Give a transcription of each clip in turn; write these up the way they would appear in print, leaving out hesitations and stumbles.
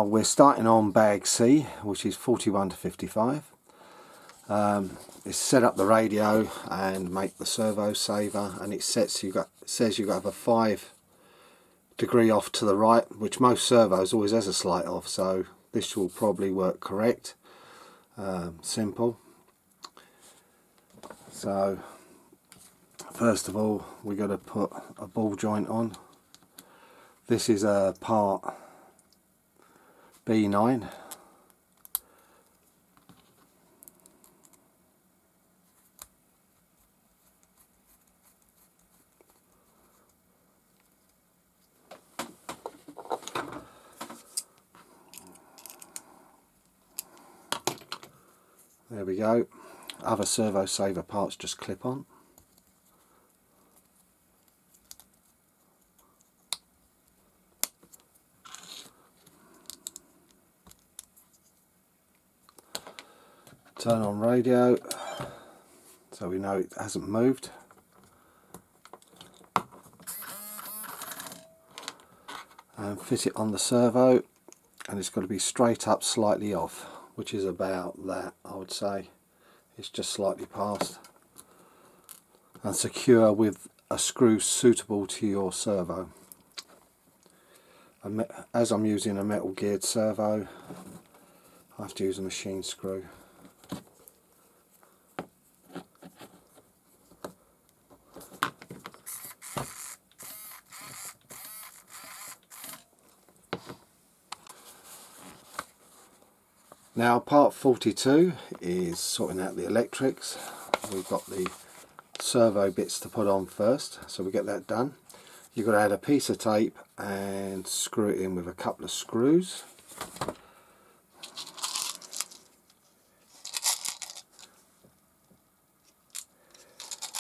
we're starting on bag C, which is 41 to 55. It's set up the radio and make the servo saver, and it says you've got to have a 5-degree off to the right, which most servos always has a slight off, so this will probably work correct. Simple. So first of all, we've got to put a ball joint on. This is a part B9. There we go. Other servo saver parts just clip on. Turn on radio so we know it hasn't moved. And fit it on the servo, and it's got to be straight up, slightly off, which is about that, I would say. It's just slightly past. And secure with a screw suitable to your servo. As I'm using a metal geared servo, I have to use a machine screw. Now part 42 is sorting out the electrics. We've got the servo bits to put on first, so we get that done. You've got to add a piece of tape and screw it in with a couple of screws.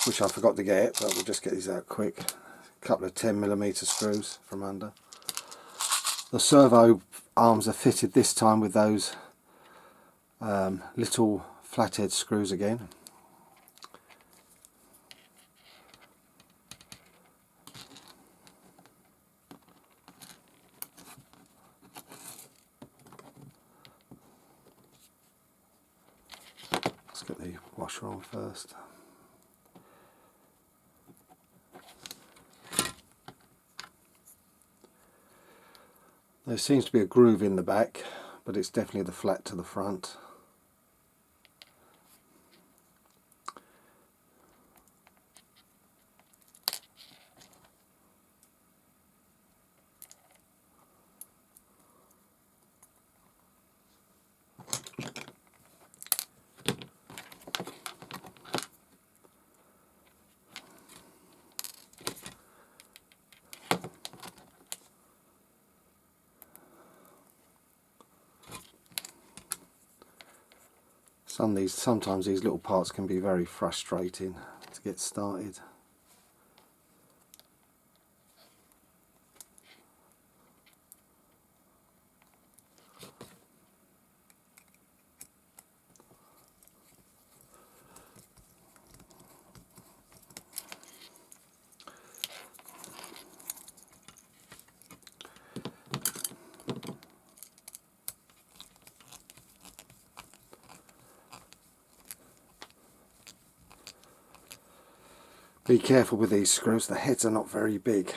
Which I forgot to get, but we'll just get these out quick. A couple of 10mm screws from under. The servo arms are fitted this time with those little flathead screws again. Let's get the washer on first. There seems to be a groove in the back, but it's definitely the flat to the front. Sometimes these little parts can be very frustrating to get started. Be careful with these screws, the heads are not very big.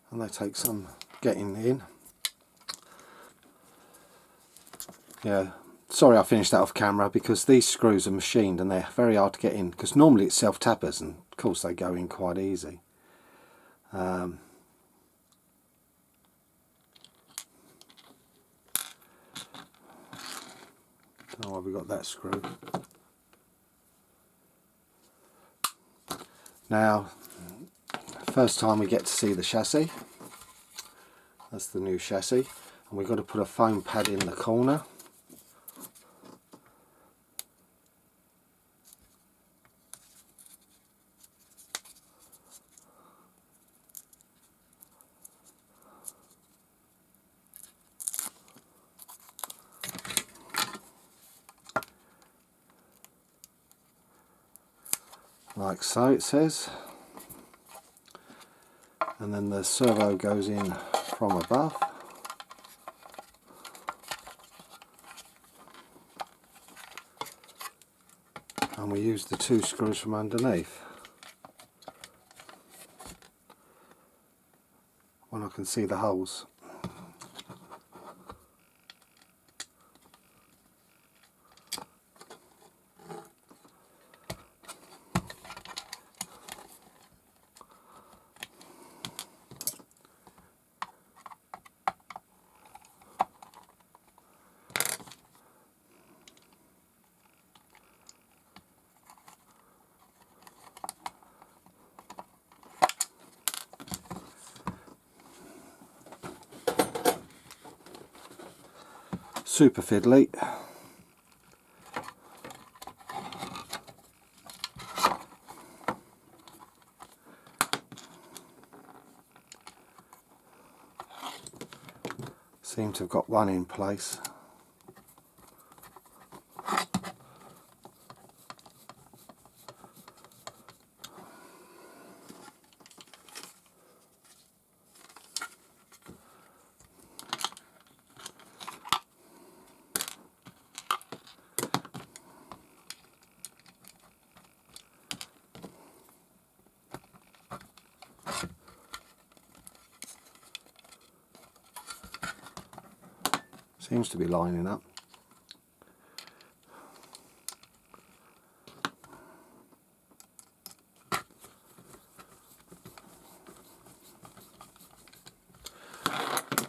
And they take some getting in. Yeah, sorry I finished that off camera, because these screws are machined and they're very hard to get in, because normally it's self-tappers and of course they go in quite easy. Don't know why we got that screw. Now, first time we get to see the chassis. That's the new chassis, and we've got to put a foam pad in the corner. like so it says, and then the servo goes in from above. And we use the 2 screws from underneath when I can see the holes. Super fiddly. Seem to have got one in place. Seems to be lining up.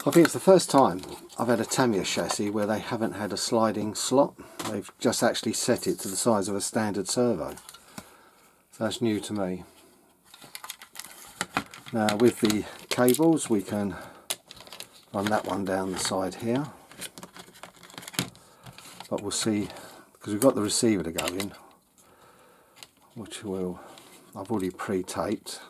I think it's the first time I've had a Tamiya chassis where they haven't had a sliding slot. They've just actually set it to the size of a standard servo. So that's new to me. Now with the cables we can run that one down the side here. But we'll see, because we've got the receiver to go in, which I've already pre-taped.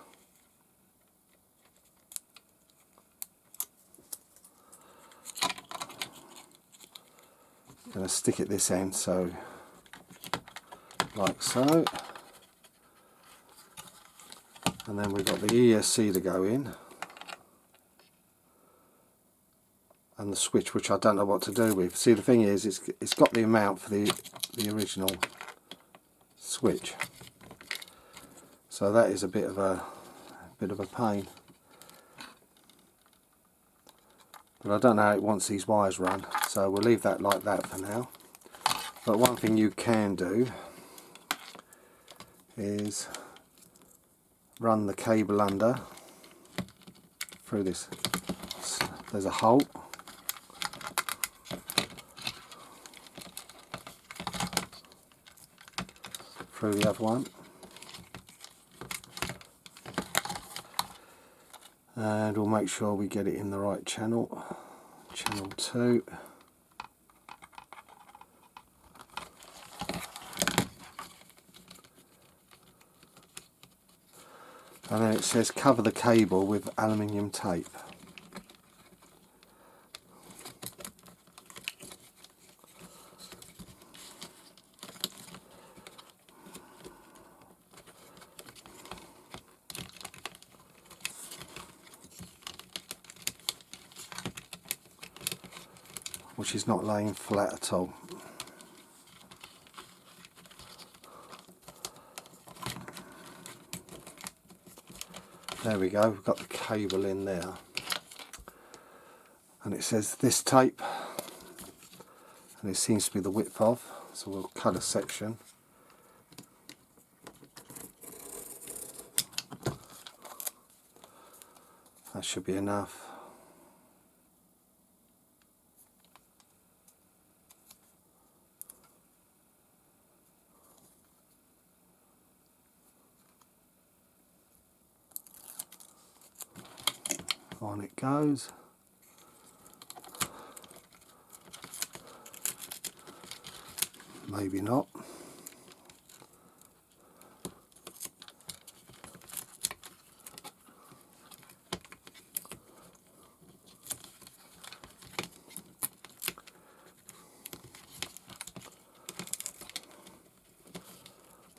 Going to stick it this end, so like so, and then we've got the ESC to go in, and the switch, which I don't know what to do with. See, the thing is, it's got the amount for the original switch, so that is a bit of a pain. But I don't know how it wants these wires run, so we'll leave that like that for now. But one thing you can do is run the cable under through this. There's a hole. Through the other one. And we'll make sure we get it in the right channel. Channel 2. And then it says cover the cable with aluminium tape. Which is not laying flat at all. There we go, we've got the cable in there. And it says this tape, and it seems to be the width of, so we'll cut a section. That should be enough. On it goes. Maybe not.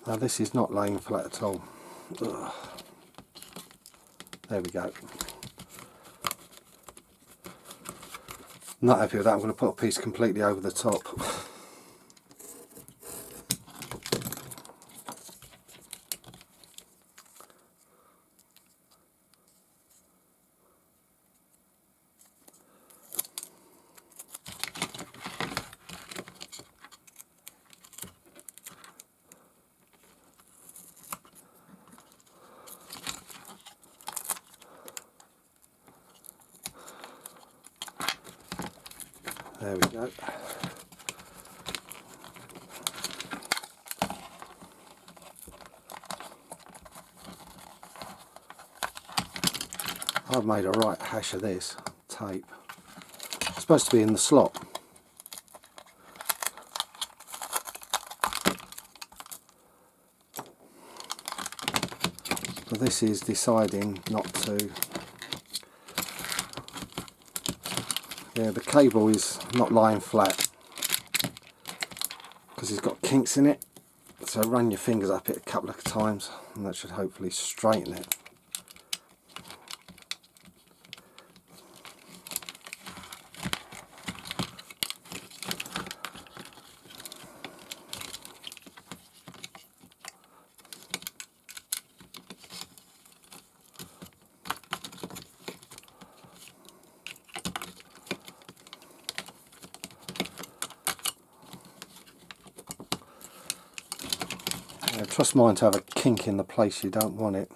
Now this is not laying flat at all. Ugh. There we go. Not happy with that. I'm going to put a piece completely over the top. There we go. I've made a right hash of this tape. It's supposed to be in the slot. But this is deciding not to. Yeah, the cable is not lying flat because it's got kinks in it. So run your fingers up it a couple of times and that should hopefully straighten it. Trust mine to have a kink in the place you don't want it.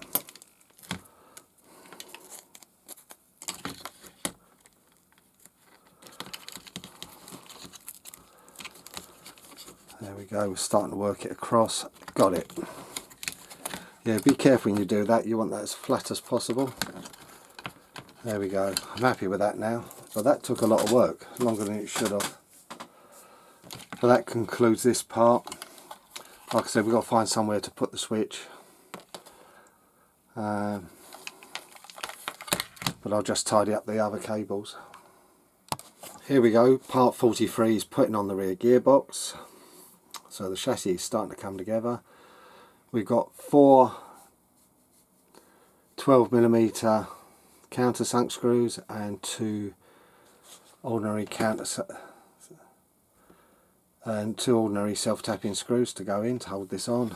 There we go, we're starting to work it across. Got it. Yeah, be careful when you do that, you want that as flat as possible. There we go, I'm happy with that now. But that took a lot of work, longer than it should have. So that concludes this part. Like I said, we've got to find somewhere to put the switch. But I'll just tidy up the other cables. Here we go, part 43 is putting on the rear gearbox. So the chassis is starting to come together. We've got 4 12mm countersunk screws and 2 ordinary self-tapping screws to go in to hold this on.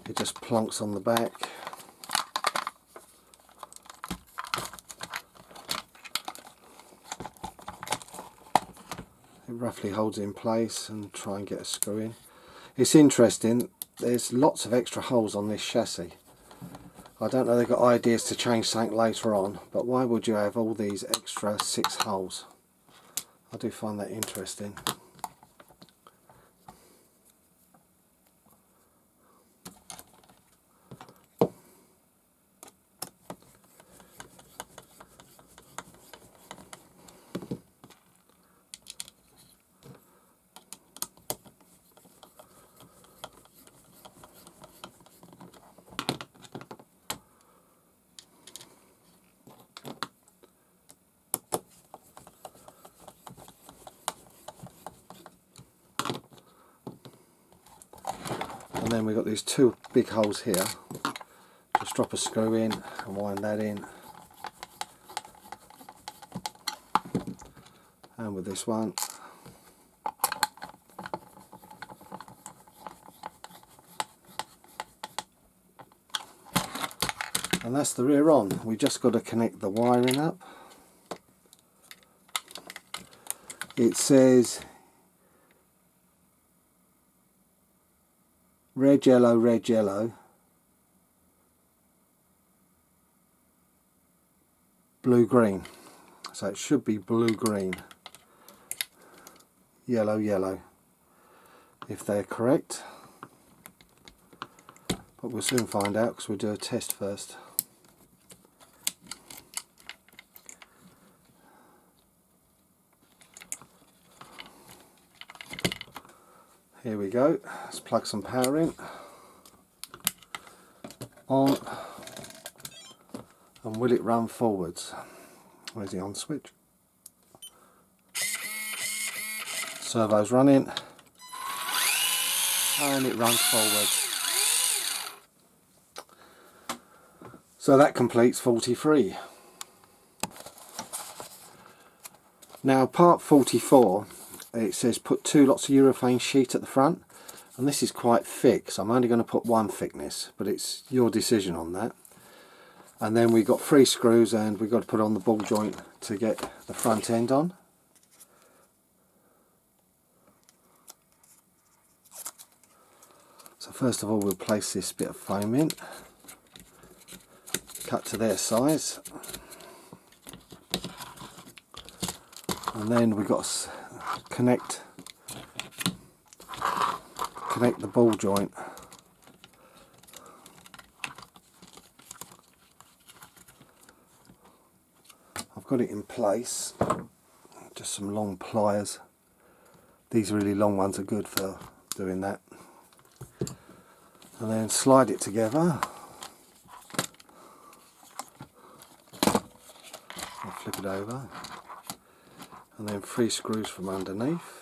It just plonks on the back. It roughly holds it in place and try and get a screw in. It's interesting, there's lots of extra holes on this chassis. I don't know, they've got ideas to change something later on, but why would you have all these extra 6 holes? I do find that interesting. And then we've got these 2 big holes here. Just drop a screw in and wind that in. And with this one. And that's the rear on. We just got to connect the wiring up. It says red, yellow, blue, green. So it should be blue, green, yellow, yellow, if they're correct. But we'll soon find out because we'll do a test first. Here we go, let's plug some power in, on, and will it run forwards? Where's the on switch? Servo's running, and it runs forwards. So that completes 43. Now part 44, it says put 2 lots of urethane sheet at the front, and this is quite thick, so I'm only going to put 1 thickness, but it's your decision on that. And then we've got 3 screws, and we've got to put on the ball joint to get the front end on. So first of all we'll place this bit of foam in, cut to their size, and then we've got to connect the ball joint I've got it in place, just some long pliers. These really long ones are good for doing that. And then slide it together. I'll flip it over. And then 3 screws from underneath.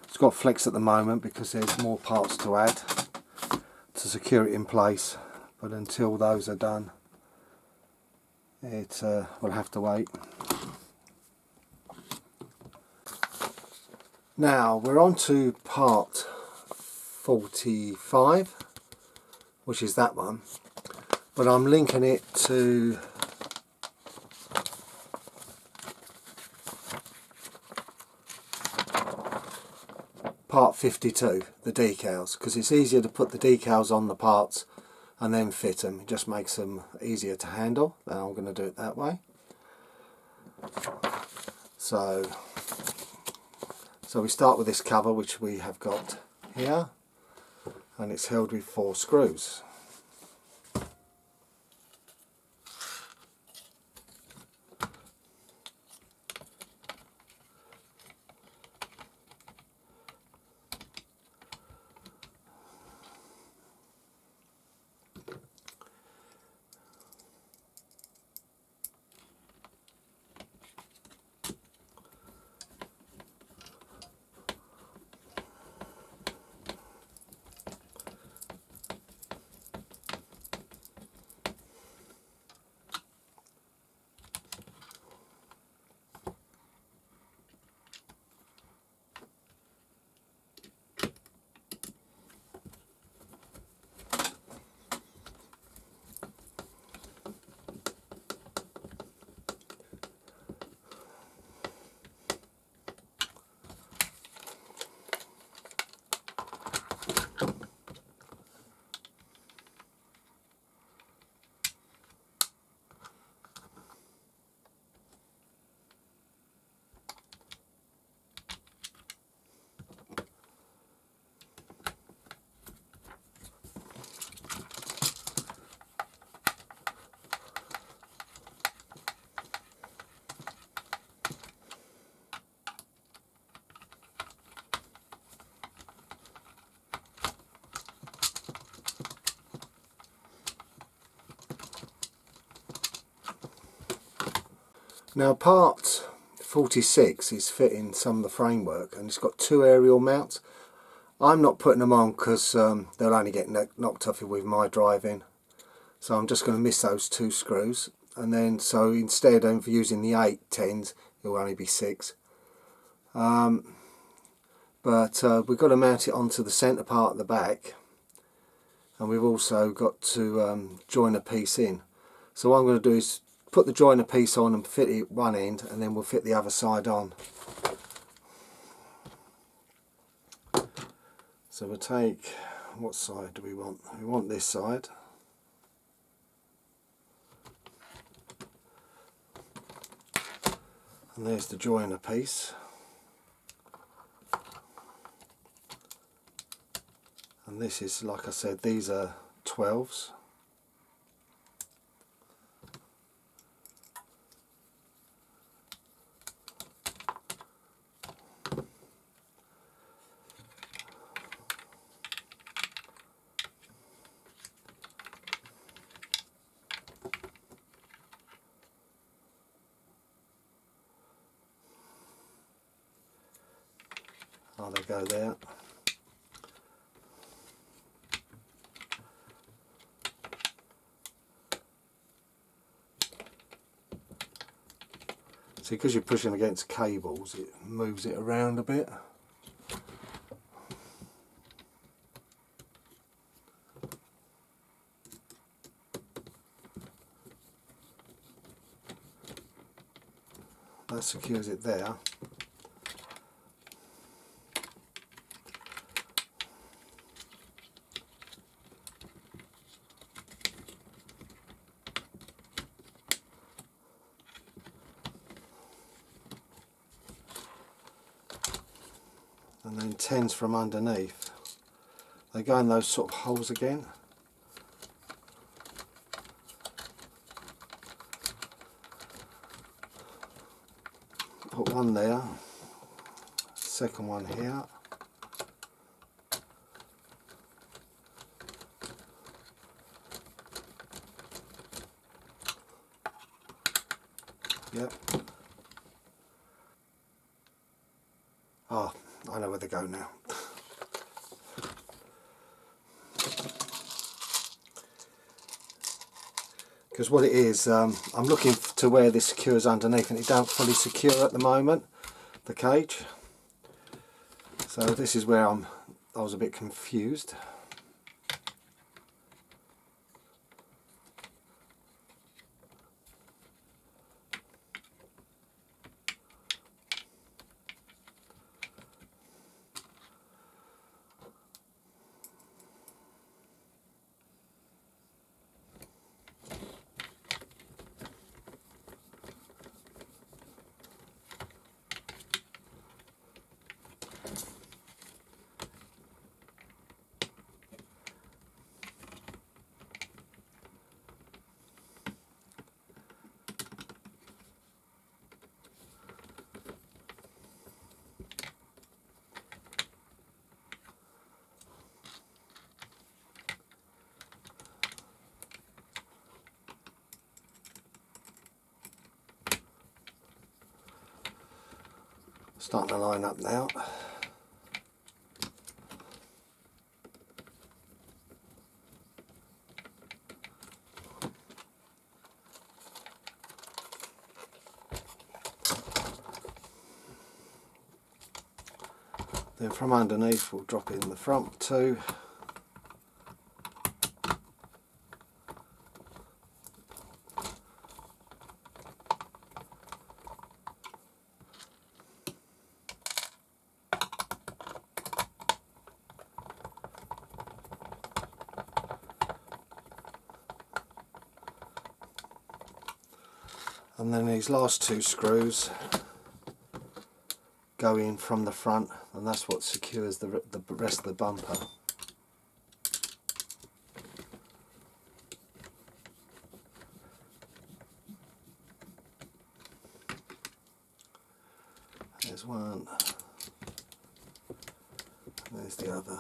It's got flex at the moment because there's more parts to add to secure it in place, but until those are done it will have to wait. Now we're on to part 45, which is that one, but I'm linking it to part 52, the decals, because it's easier to put the decals on the parts and then fit them. It just makes them easier to handle, and I'm going to do it that way. So we start with this cover, which we have got here, and it's held with 4 screws. Now part 46 is fitting some of the framework, and it's got 2 aerial mounts. I'm not putting them on because they'll only get knocked off with my driving, so I'm just going to miss those 2 screws, and then so instead of using the 8/10s it will only be 6. But we've got to mount it onto the centre part at the back, and we've also got to join a piece in. So what I'm going to do is put the joiner piece on and fit it one end, and then we'll fit the other side on. So we'll take, what side do we want? We want this side. And there's the joiner piece. And this is, like I said, these are 12s. Oh, they go there. See, because you're pushing against cables, it moves it around a bit. That secures it there. And then 10s from underneath. They go in those sort of holes again. Put one there, second one here. Yep. Oh, I know where they go now. Because what it is, I'm looking to where this secures underneath, and it don't fully secure at the moment, the cage. So this is where I was a bit confused. Starting to line up now. Then from underneath we'll drop in the front two. And then these last two screws go in from the front, and that's what secures the rest of the bumper. There's one, there's the other.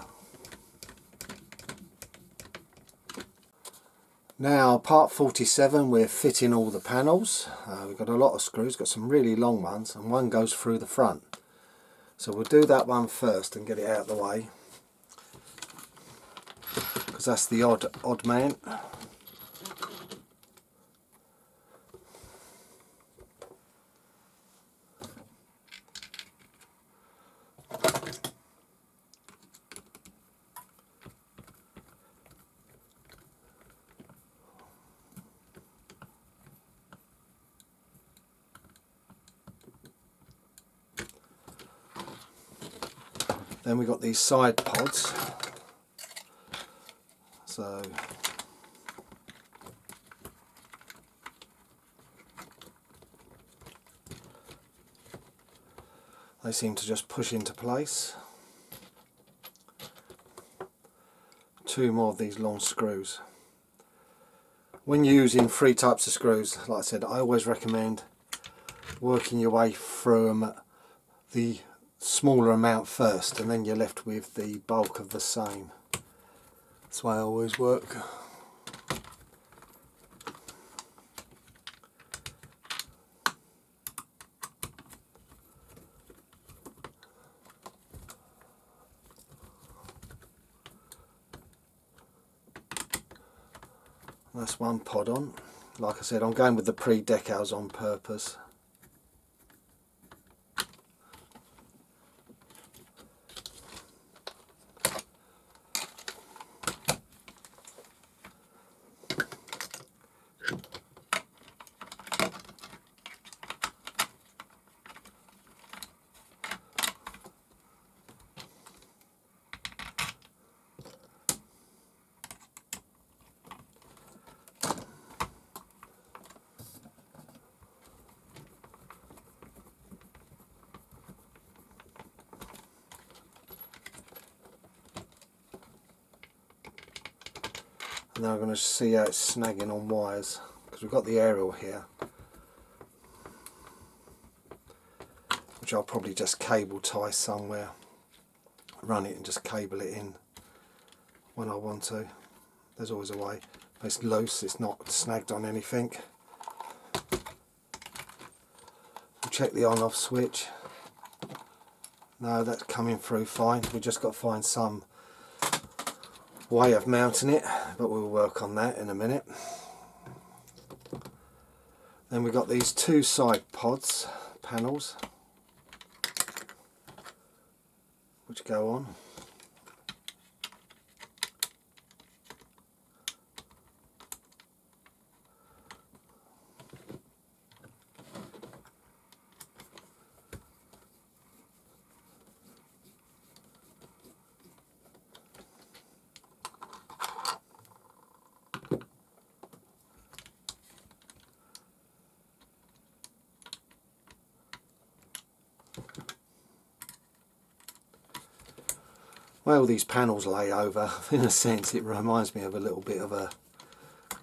Now part 47, we're fitting all the panels. We've got a lot of screws, got some really long ones, and one goes through the front. So we'll do that one first and get it out of the way, because that's the odd man. Then we've got these side pods, so they seem to just push into place. Two more of these long screws. When using three types of screws, like I said, I always recommend working your way from the smaller amount first, and then you're left with the bulk of the same. That's the way I always work. That's one pod on. Like I said, I'm going with the pre-decals on purpose. And now I'm going to see how it's snagging on wires, because we've got the aerial here, which I'll probably just cable tie somewhere, run it and just cable it in when I want to. There's always a way. If it's loose, it's not snagged on anything. We'll check the on-off switch. No, that's coming through fine. We've just got to find some way of mounting it, but we'll work on that in a minute. Then we've got these two side panels which go on. Well, these panels lay over, in a sense it reminds me of a little bit of a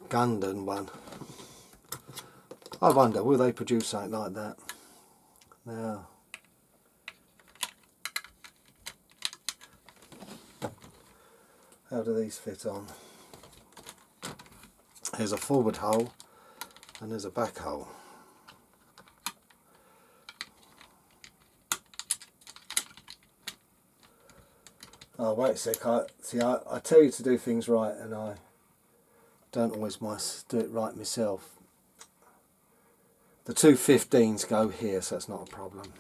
Gundam one. I wonder, will they produce something like that? Now, how do these fit on? There's a forward hole and there's a back hole. Oh, wait a sec, I tell you to do things right and I don't always do it right myself. The two 15s go here, so that's not a problem.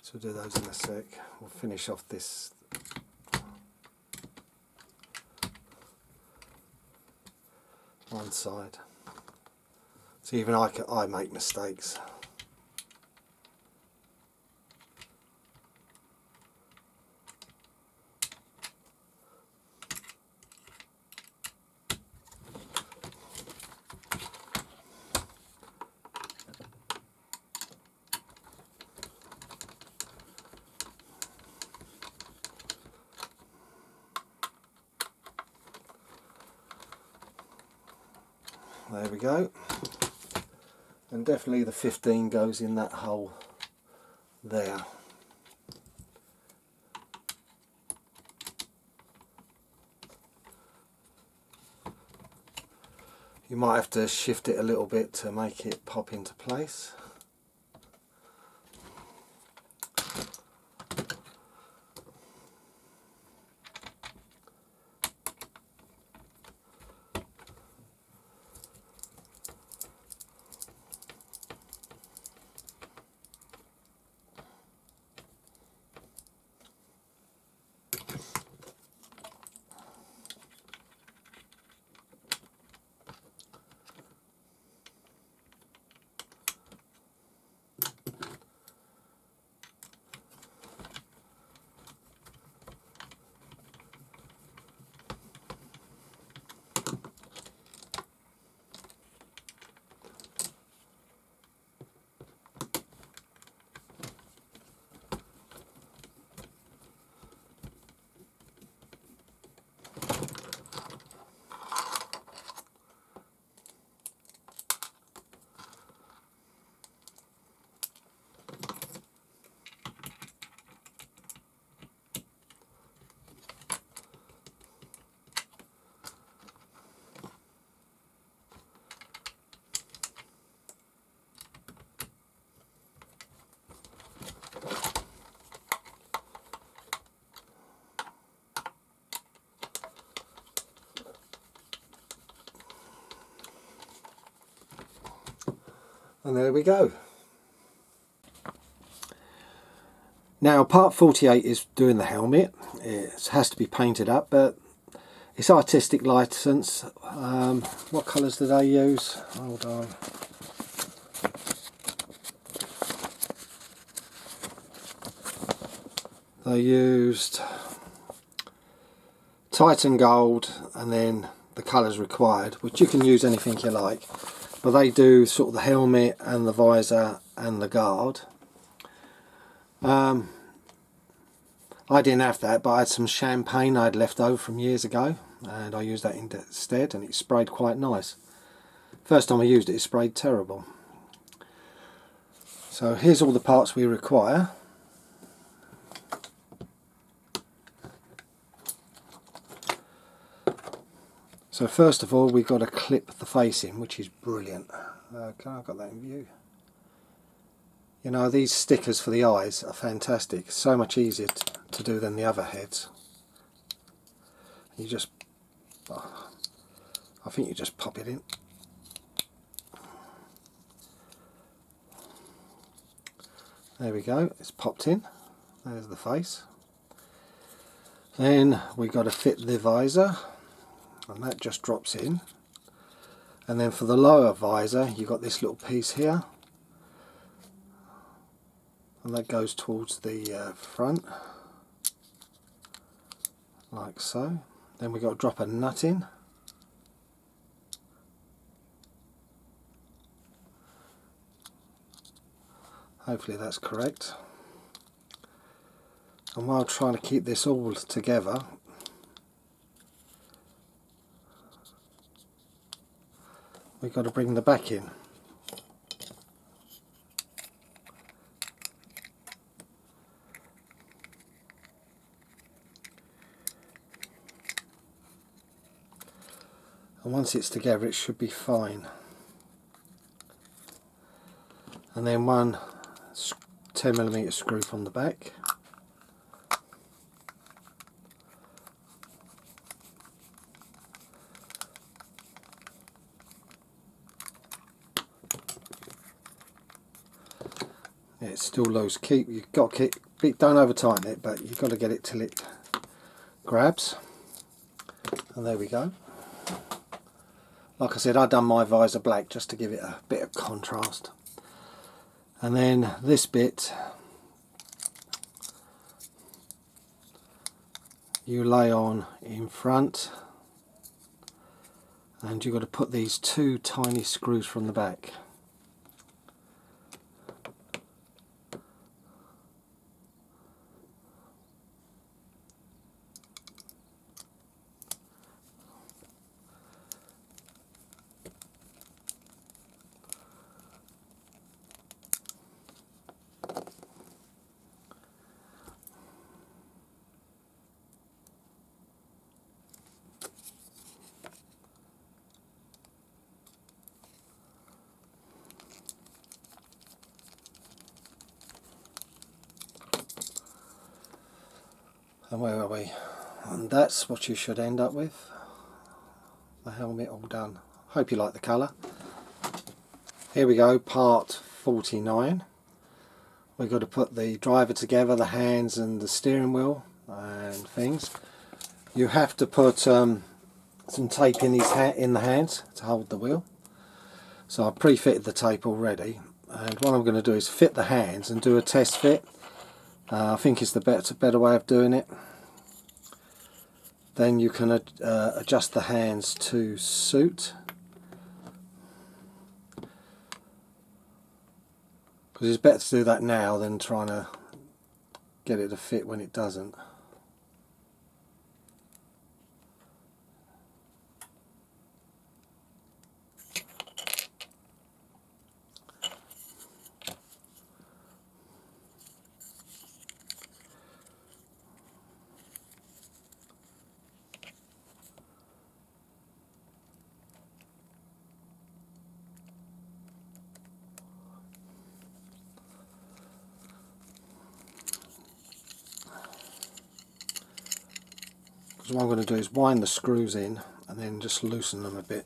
So we'll do those in a sec. We'll finish off this. One side. So even I make mistakes. There we go, and definitely the 15 goes in that hole there. You might have to shift it a little bit to make it pop into place. And there we go. Now part 48 is doing the helmet. It has to be painted up, but it's artistic license. What colours do they use? Hold on. They used Titan Gold and then the colours required, which you can use anything you like. But they do sort of the helmet and the visor and the guard. I didn't have that, but I had some champagne I'd left over from years ago, and I used that instead, and it sprayed quite nice. First time I used it, it sprayed terrible. So here's all the parts we require. So first of all, we've got to clip the face in, which is brilliant. Okay, I've got that in view. You know, these stickers for the eyes are fantastic. So much easier to do than the other heads. You just, I think you just pop it in. There we go, it's popped in. There's the face. Then we've got to fit the visor, and that just drops in. And then for the lower visor, you've got this little piece here, and that goes towards the front, like so. Then we've got to drop a nut in. Hopefully that's correct. And while trying to keep this all together, we've got to bring the back in. And once it's together, it should be fine. And then one 10mm screw from the back. Yeah, it's still loose. You've got to keep, don't over tighten it, but you've got to get it till it grabs. And there we go. Like I said, I've done my visor black just to give it a bit of contrast. And then this bit you lay on in front, and you've got to put these two tiny screws from the back. And where are we? And that's what you should end up with. The helmet all done. Hope you like the colour. Here we go, part 49. We've got to put the driver together, the hands and the steering wheel and things. You have to put some tape in the hands to hold the wheel. So I've pre-fitted the tape already, and what I'm going to do is fit the hands and do a test fit. I think it's the better way of doing it. Then you can adjust the hands to suit. Because it's better to do that now than trying to get it to fit when it doesn't. Because what I'm going to do is wind the screws in and then just loosen them a bit.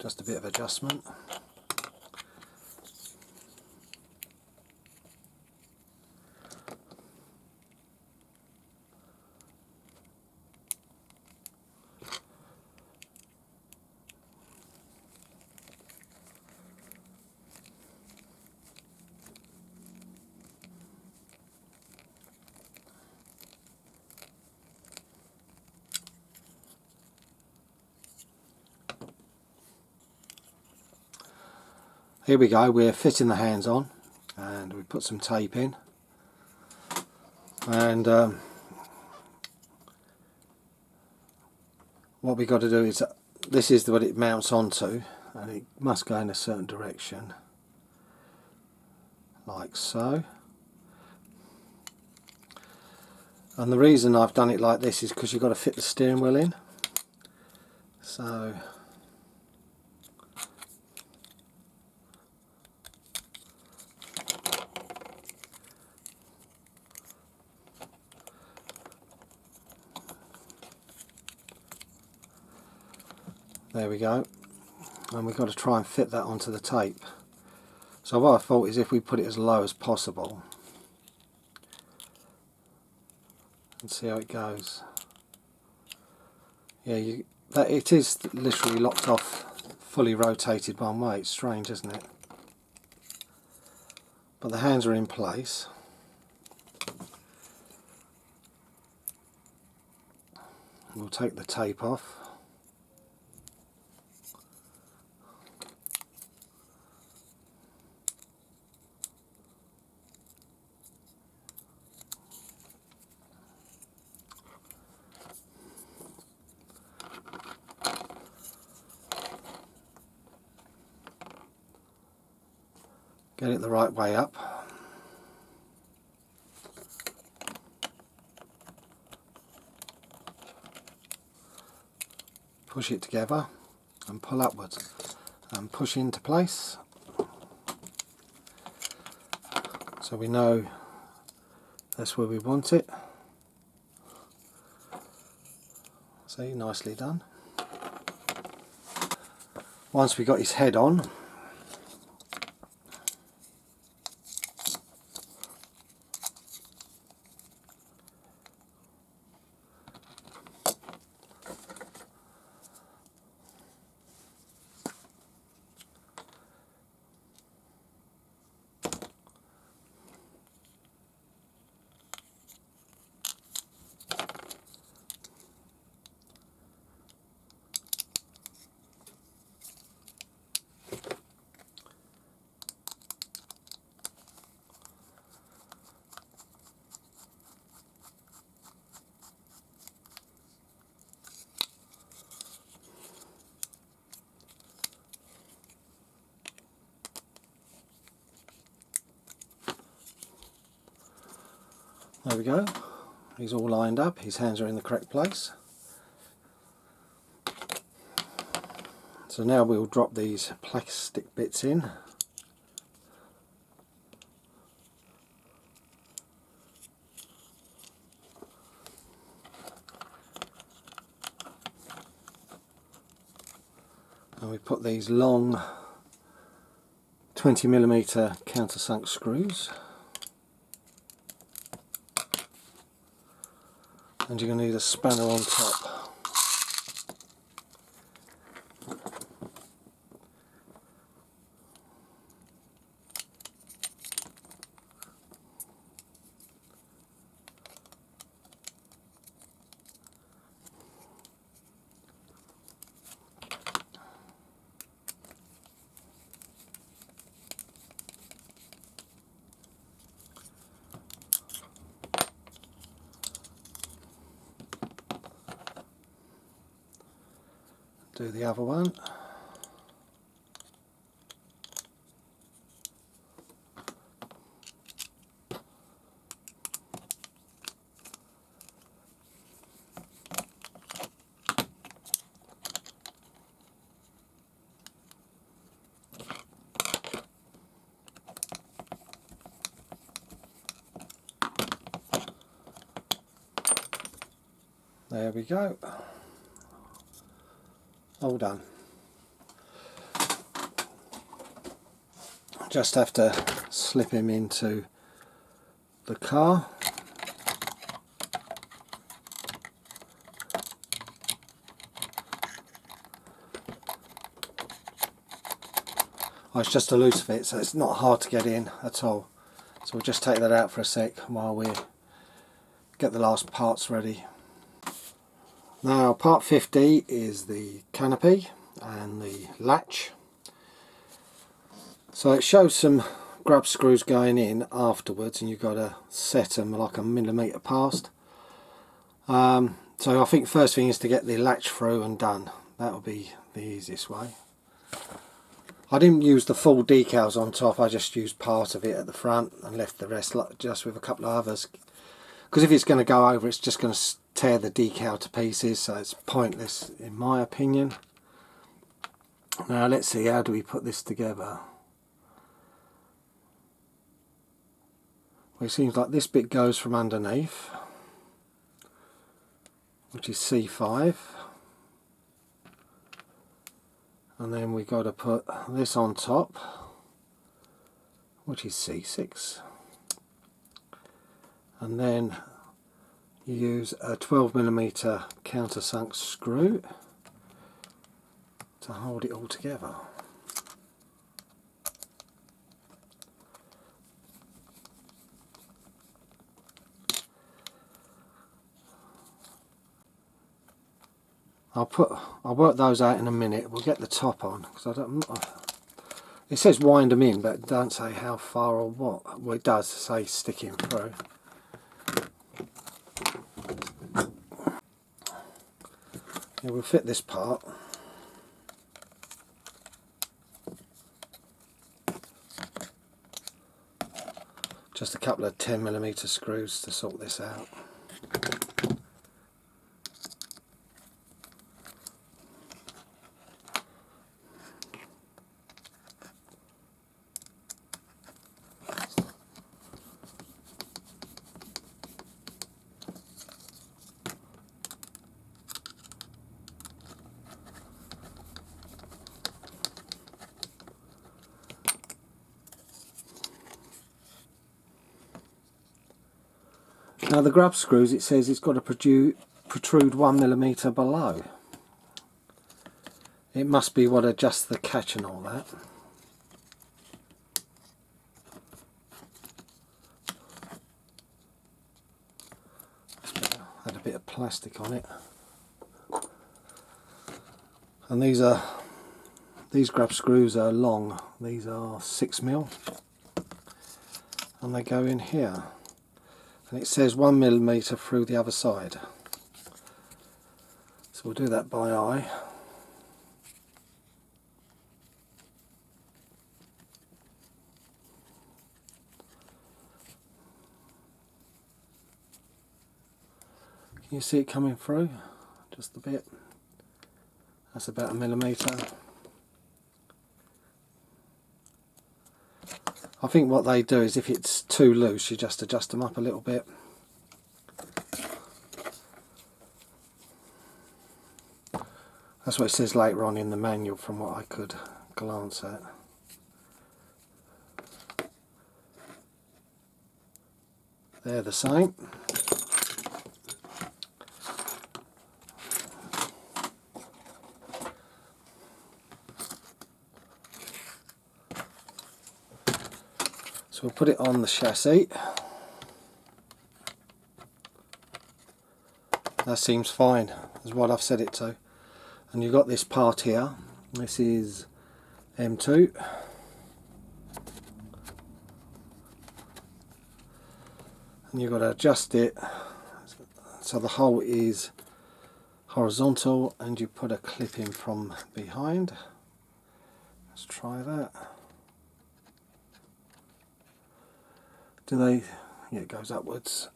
just a bit of adjustment. Here we go, we're fitting the hands on, and we put some tape in, and what we got to do is, this is what it mounts onto, and it must go in a certain direction, like so. And the reason I've done it like this is because you've got to fit the steering wheel in. So there we go, and we've got to try and fit that onto the tape. So what I thought is, if we put it as low as possible and see how it goes. Yeah, that it is literally locked off, fully rotated one way. It's strange, isn't it? But the hands are in place. We'll take the tape off. Get it the right way up. Push it together and pull upwards and push into place, so we know that's where we want it. See, nicely done. Once we got his head on, there we go, he's all lined up, his hands are in the correct place. So now we'll drop these plastic bits in. And we put these long 20mm countersunk screws. And you're going to need a spanner on top. Do the other one. There we go. All done. Just have to slip him into the car. Oh, it's just a loose fit, so it's not hard to get in at all. So we'll just take that out for a sec while we get the last parts ready. Now part 50 is the canopy and the latch. So it shows some grub screws going in afterwards, and you've got to set them like a millimetre past. So I think first thing is to get the latch through and done. That'll be the easiest way. I didn't use the full decals on top, I just used part of it at the front and left the rest just with a couple of others. Because if it's going to go over, it's just going to tear the decal to pieces, so it's pointless in my opinion. Now let's see, how do we put this together? Well, it seems like this bit goes from underneath, which is C5. And then we got to put this on top, which is C6. And then you use a 12mm countersunk screw to hold it all together. I'll work those out in a minute. We'll get the top on, because it says wind them in, but it don't say how far or what. Well, it does say sticking through. Yeah, we'll fit this part. Just a couple of 10mm screws to sort this out. Now the grub screws, it says it's got to protrude 1mm below. It must be what adjusts the catch and all that. Had a bit of plastic on it. And these grub screws are long. These are 6mm, and they go in here. And it says 1mm through the other side. So we'll do that by eye. Can you see it coming through? Just a bit. That's about 1mm. I think what they do is if it's too loose, you just adjust them up a little bit. That's what it says later on in the manual from what I could glance at. They're the same. So we'll put it on the chassis. That seems fine, is what I've set it to. And you've got this part here. This is M2. And you've got to adjust it so the hole is horizontal, and you put a clip in from behind. Let's try that. Do they? Yeah, it goes upwards.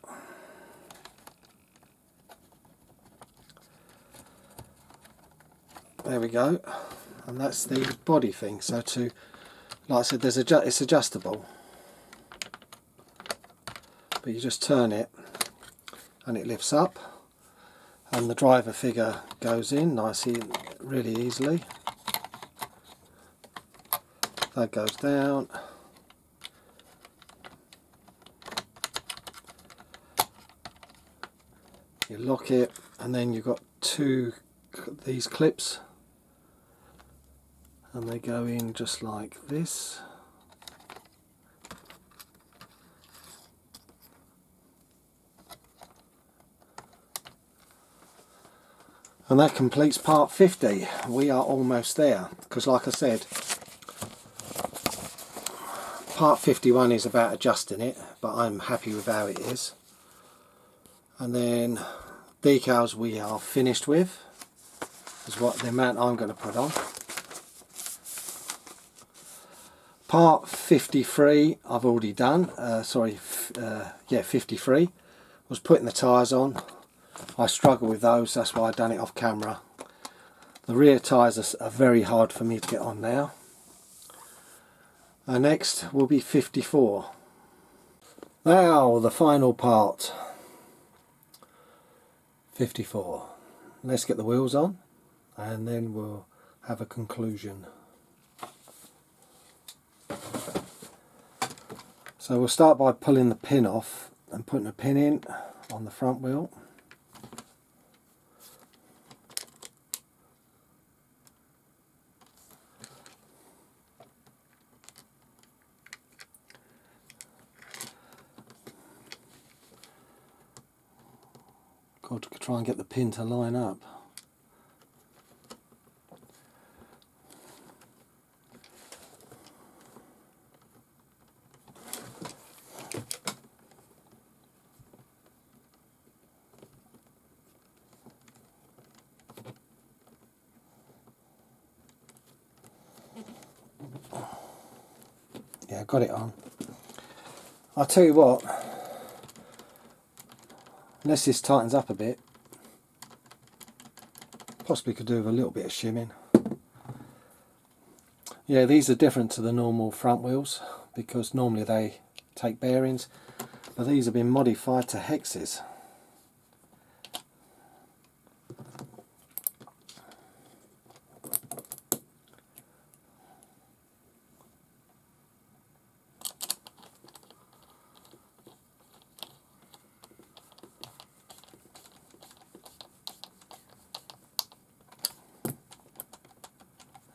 There we go, and that's the body thing. So to, like I said, it's adjustable, but you just turn it and it lifts up, and the driver figure goes in nicely, really easily. That goes down, lock it, and then you've got these clips, and they go in just like this. And that completes part 50. We are almost there, because like I said, part 51 is about adjusting it, but I'm happy with how it is. And then decals we are finished with, is what the amount I'm going to put on. Part 53 I've already done, 53 was putting the tyres on. I struggle with those, that's why I've done it off camera. The rear tyres are very hard for me to get on now. Next will be 54. Now the final part, 54. Let's get the wheels on and then we'll have a conclusion. So we'll start by pulling the pin off and putting a pin in on the front wheel. Got to try and get the pin to line up. Yeah, got it on. I'll tell you what, unless this tightens up a bit, possibly could do with a little bit of shimming. Yeah, these are different to the normal front wheels because normally they take bearings, but these have been modified to hexes.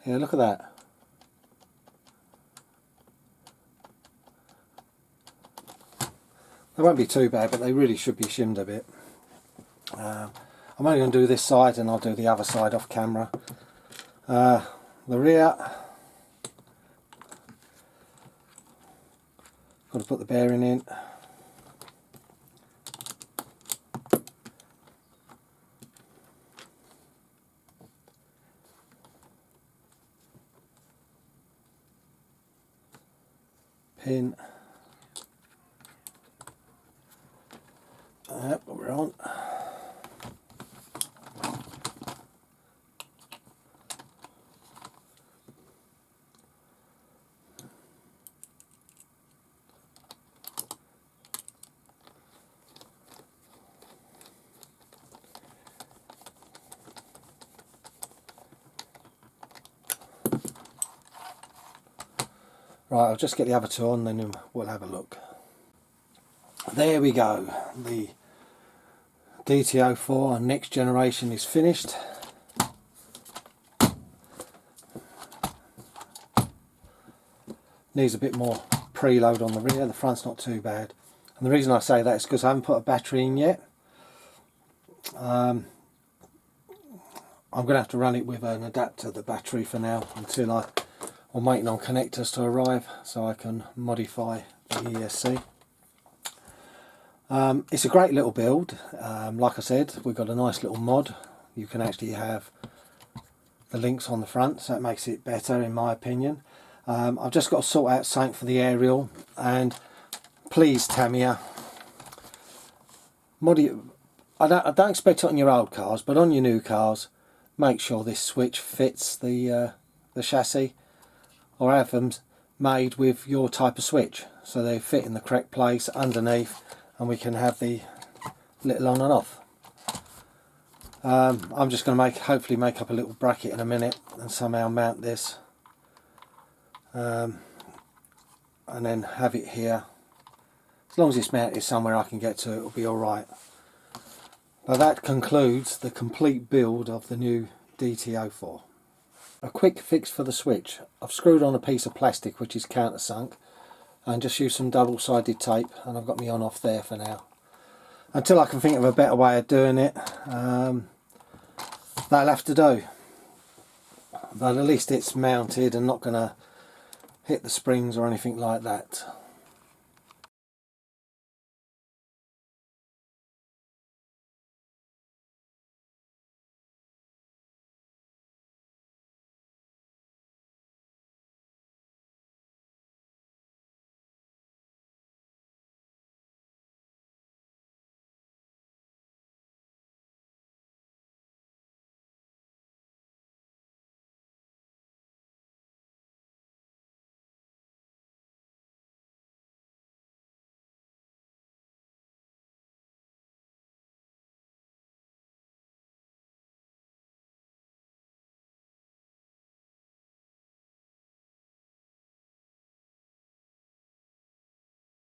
Yeah, look at that. They won't be too bad, but they really should be shimmed a bit. I'm only going to do this side and I'll do the other side off camera. The rear, got to put the bearing in. Pin. Yep, we're on. Right, I'll just get the other two on, then we'll have a look. There we go. The DT04 next generation is finished. Needs a bit more preload on the rear. The front's not too bad. And the reason I say that is because I haven't put a battery in yet. I'm going to have to run it with an adapter, the battery, for now, until I'm waiting on connectors to arrive so I can modify the ESC. It's a great little build. Like I said, we've got a nice little mod. You can actually have the links on the front, so it makes it better in my opinion. I've just got to sort out something for the aerial, and please Tamiya, I don't expect it on your old cars, but on your new cars, make sure this switch fits the chassis, or have them made with your type of switch so they fit in the correct place underneath, and we can have the little on and off. I'm just going to hopefully make up a little bracket in a minute and somehow mount this, and then have it here. As long as it's mounted somewhere I can get to, it'll be alright. Well, that concludes the complete build of the new DT04. A quick fix for the switch. I've screwed on a piece of plastic which is countersunk and just used some double-sided tape, and I've got my on off there for now. Until I can think of a better way of doing it, that'll have to do. But at least it's mounted and not going to hit the springs or anything like that.